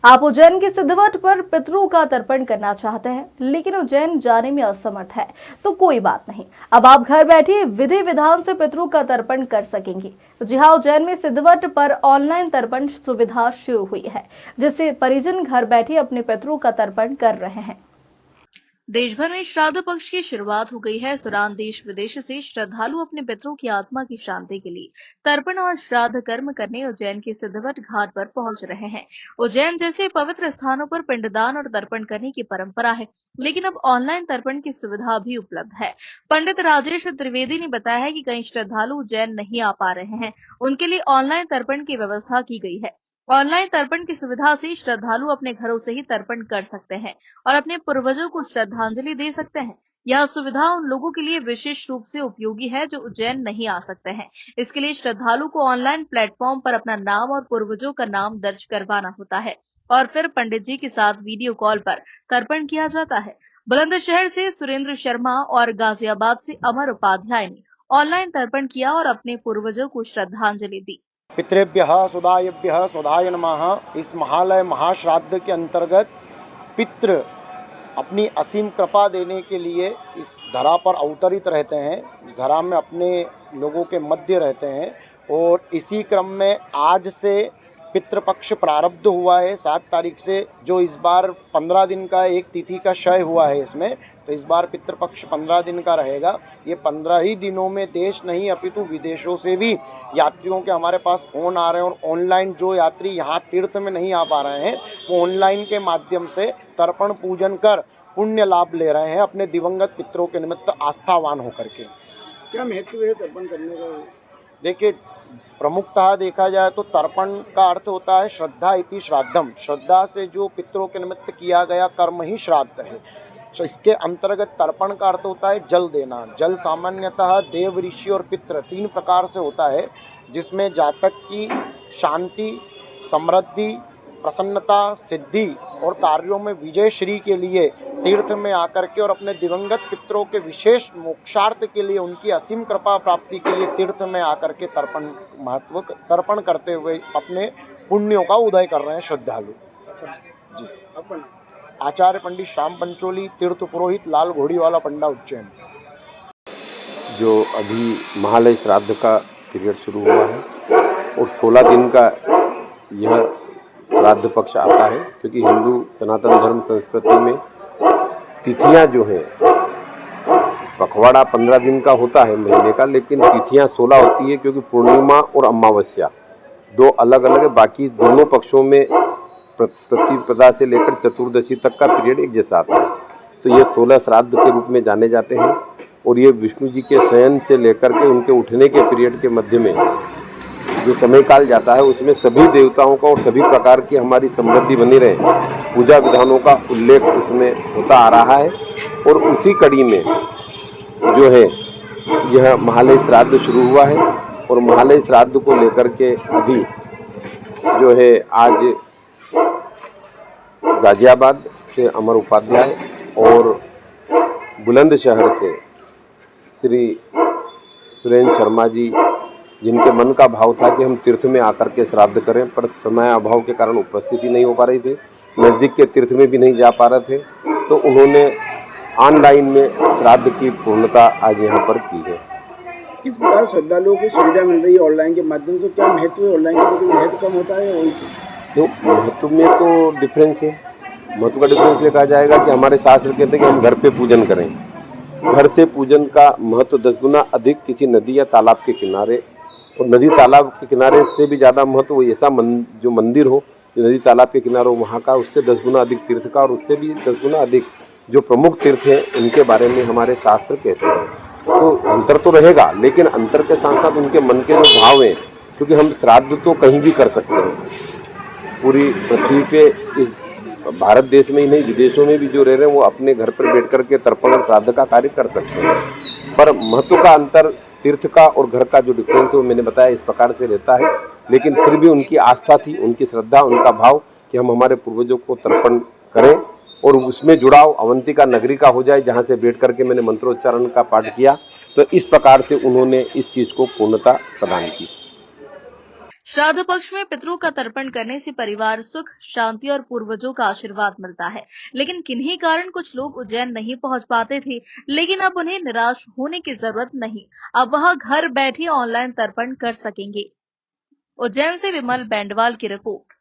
आप उज्जैन के सिद्धवट पर पितरों का तर्पण करना चाहते हैं, लेकिन उज्जैन जाने में असमर्थ है, तो कोई बात नहीं। अब आप घर बैठे विधि विधान से पितरों का तर्पण कर सकेंगे। जी हाँ, उज्जैन में सिद्धवट पर ऑनलाइन तर्पण सुविधा शुरू हुई है, जिससे परिजन घर बैठे अपने पितरों का तर्पण कर रहे हैं। देश भर में श्राद्ध पक्ष की शुरुआत हो गई है। इस दौरान देश विदेश से श्रद्धालु अपने पितरों की आत्मा की शांति के लिए तर्पण और श्राद्ध कर्म करने उज्जैन के सिद्धवट घाट पर पहुंच रहे हैं। उज्जैन जैसे पवित्र स्थानों पर पिंडदान और तर्पण करने की परंपरा है, लेकिन अब ऑनलाइन तर्पण की सुविधा भी उपलब्ध है। पंडित राजेश त्रिवेदी ने बताया है कि कई श्रद्धालु उज्जैन नहीं आ पा रहे हैं, उनके लिए ऑनलाइन तर्पण की व्यवस्था की गई है। ऑनलाइन तर्पण की सुविधा से श्रद्धालु अपने घरों से ही तर्पण कर सकते हैं और अपने पूर्वजों को श्रद्धांजलि दे सकते हैं। यह सुविधा उन लोगों के लिए विशेष रूप से उपयोगी है जो उज्जैन नहीं आ सकते हैं। इसके लिए श्रद्धालु को ऑनलाइन प्लेटफॉर्म पर अपना नाम और पूर्वजों का नाम दर्ज करवाना होता है और फिर पंडित जी के साथ वीडियो कॉल पर तर्पण किया जाता है। बुलंदशहर से सुरेंद्र शर्मा और गाजियाबाद से अमर उपाध्याय ने ऑनलाइन तर्पण किया और अपने पूर्वजों को श्रद्धांजलि दी। पितृभ्यः सुदायभ्यः सुधाय नमः। इस महालय महाश्राद्ध के अंतर्गत पितृ अपनी असीम कृपा देने के लिए इस धरा पर अवतरित रहते हैं, इस धरा में अपने लोगों के मध्य रहते हैं और इसी क्रम में आज से पितृपक्ष प्रारब्ध हुआ है 7 तारीख से, जो इस बार 15 दिन का एक तिथि का क्षय हुआ है इसमें, तो इस बार पितृपक्ष 15 दिन का रहेगा। ये 15 ही दिनों में देश नहीं अपितु विदेशों से भी यात्रियों के हमारे पास फ़ोन आ रहे हैं और ऑनलाइन जो यात्री यहाँ तीर्थ में नहीं आ पा रहे हैं वो ऑनलाइन के माध्यम से तर्पण पूजन कर पुण्य लाभ ले रहे हैं अपने दिवंगत पितरों के निमित्त आस्थावान होकर के। क्या महत्व है तर्पण करने का? देखिए, प्रमुखतः देखा जाए तो तर्पण का अर्थ होता है श्रद्धा इति श्राद्धम। श्रद्धा से जो पितरों के निमित्त किया गया कर्म ही श्राद्ध है। तो इसके अंतर्गत तर्पण का अर्थ होता है जल देना। जल सामान्यतः देव, ऋषि और पितृ 3 प्रकार से होता है, जिसमें जातक की शांति, समृद्धि, प्रसन्नता, सिद्धि और कार्यों में विजय श्री के लिए तीर्थ में आकर के और अपने दिवंगत पितरों के विशेष मोक्षार्थ के लिए, उनकी असीम कृपा प्राप्ति के लिए तीर्थ में आकर के तर्पण करते हुए अपने पुण्यों का उदय कर रहे हैं श्रद्धालु जी। आचार्य पंडित श्याम पंचोली, तीर्थ पुरोहित, लाल घोड़ीवाला पंडा, उज्जैन। जो अभी महालय श्राद्ध का पीरियड शुरू हुआ है और 16 दिन का यह श्राद्ध पक्ष आता है, क्योंकि हिंदू सनातन धर्म संस्कृति में तिथियां जो हैं, पखवाड़ा 15 दिन का होता है महीने का, लेकिन तिथियां 16 होती है, क्योंकि पूर्णिमा और अमावस्या 2 अलग अलग है। बाकी दोनों पक्षों में प्रतिपदा से लेकर चतुर्दशी तक का पीरियड एक जैसा आता है। तो ये 16 श्राद्ध के रूप में जाने जाते हैं और ये विष्णु जी के शयन से लेकर के उनके उठने के पीरियड के मध्य में जो समय काल जाता है, उसमें सभी देवताओं का और सभी प्रकार की हमारी समृद्धि बनी रहे, पूजा विधानों का उल्लेख उसमें होता आ रहा है। और उसी कड़ी में जो है यह महालय श्राद्ध शुरू हुआ है और महालय श्राद्ध को लेकर के अभी जो है आज गाजियाबाद से अमर उपाध्याय और बुलंदशहर से श्री सुरेंद्र शर्मा जी, जिनके मन का भाव था कि हम तीर्थ में आकर के श्राद्ध करें, पर समय अभाव के कारण उपस्थिति नहीं हो पा रही थी, नज़दीक के तीर्थ में भी नहीं जा पा रहे थे, तो उन्होंने ऑनलाइन में श्राद्ध की पूर्णता आज यहाँ पर की है। किस प्रकार श्रद्धालुओं की सुविधा मिल रही है ऑनलाइन के माध्यम से? क्या महत्व है ऑनलाइन का? क्योंकि महत्व कम होता है वही से तो महत्व में तो डिफरेंस है। महत्व का डिफरेंस ये कहा जाएगा कि हमारे शास्त्र कहते हैं कि हम घर पे पूजन करें। घर से पूजन का महत्व 10 गुना अधिक किसी नदी या तालाब के किनारे, और नदी तालाब के किनारे से भी ज़्यादा महत्व वो ऐसा जो मंदिर हो जो नदी तालाब के किनारे हो वहाँ का, उससे 10 गुना अधिक तीर्थ का, और उससे भी 10 गुना अधिक जो प्रमुख तीर्थ हैं उनके बारे में हमारे शास्त्र कहते हैं। तो अंतर तो रहेगा, लेकिन अंतर के साथ साथ उनके मन के जो भाव हैं, क्योंकि हम श्राद्ध तो कहीं भी कर सकते हैं, पूरी पृथ्वी पे, इस भारत देश में ही नहीं विदेशों में भी जो रह रहे हैं वो अपने घर पर बैठ कर के तर्पण और श्राद्ध का कार्य कर सकते हैं। पर महत्व का अंतर तीर्थ का और घर का जो डिफरेंस है वो मैंने बताया इस प्रकार से रहता है। लेकिन फिर भी उनकी आस्था थी, उनकी श्रद्धा, उनका भाव कि हम हमारे पूर्वजों को तर्पण करें और उसमें जुड़ाव अवंतिका नगरी का हो जाए, जहाँ से बैठ करके मैंने मंत्रोच्चारण का पाठ किया। तो इस प्रकार से उन्होंने इस चीज़ को पूर्णता प्रदान की। श्राद्ध पक्ष में पितरों का तर्पण करने से परिवार सुख, शांति और पूर्वजों का आशीर्वाद मिलता है। लेकिन किन्हीं कारण कुछ लोग उज्जैन नहीं पहुंच पाते थे, लेकिन अब उन्हें निराश होने की जरूरत नहीं। अब वह घर बैठे ऑनलाइन तर्पण कर सकेंगे। उज्जैन से विमल बैंडवाल की रिपोर्ट।